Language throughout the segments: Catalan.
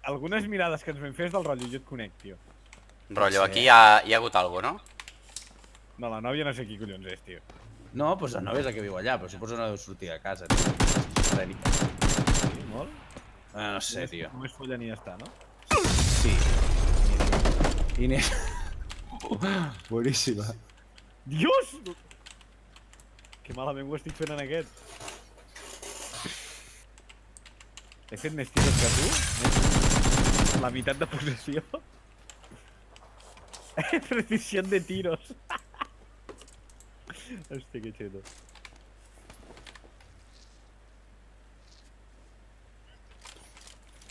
algunes mirades que ens vam fer és del rotllo, jo et conec, tio. Rotllo, aquí hi ha hagut alguna cosa, no? No, la nòvia no sé qui collons és, tio. No, doncs la nòvia és la que viu allà, però suposo que no deu sortir de casa, tio. Sí, molt? No sé, tio. Només follen i ja està, no? Sí. Inés. Boníssima. Dios! Que malament ho estic fent en aquest. He fet més tiros que tu? La meitat de possessió? Precisión de tiros. Hòstia, que xeto.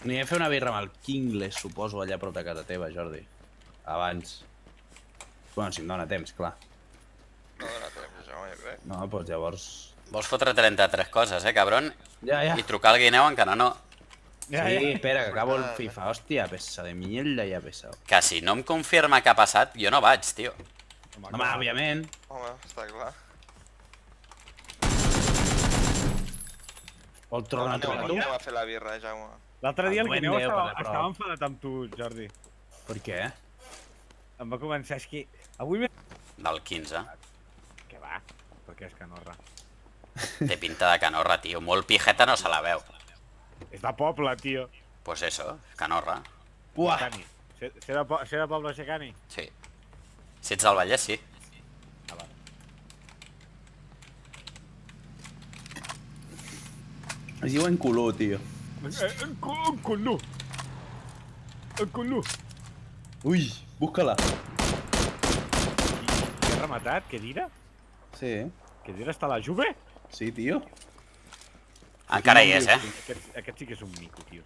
Aniré a fer una birra amb el Kingles, suposo, allà a prop de casa teva, Jordi. Abans. Bueno, si em dóna temps, clar. No dona temps, Jaume, jo crec. No, doncs llavors... Vols fotre 33 coses, cabron? Ja, ja. I trucar al Guineu encara no. Sí, espera, que acabo el FIFA. Hòstia, pesa de mierda ja pesa. Que si no em confirma què ha passat, jo no vaig, tio. Home, òbviament. Home, està clar. Vol tornar a trucar tu? Anem a fer la birra, Jaume. L'altre dia el El Guineu duende estava, per la estava prova. enfadat amb tu, Jordi. Per què? Em va començar, és que... Avui m'he... Del 15. Què va? Perquè és canorra. Té pinta de canorra, tio. Molt pijeta no se la veu. És de poble, tio. Pues eso, canorra. Uah! Xecani. Ser de poble Xecani? Sí. Si ets del Vallès, sí. Ah, va. Es diu en culó, tio. En colú. En colú. Ui, busca-la. Què ha rematat? Què dira? Sí, Què dira està a la Juve? sí, tio. Encara hi és, eh? Aquest sí que és un mico, tio.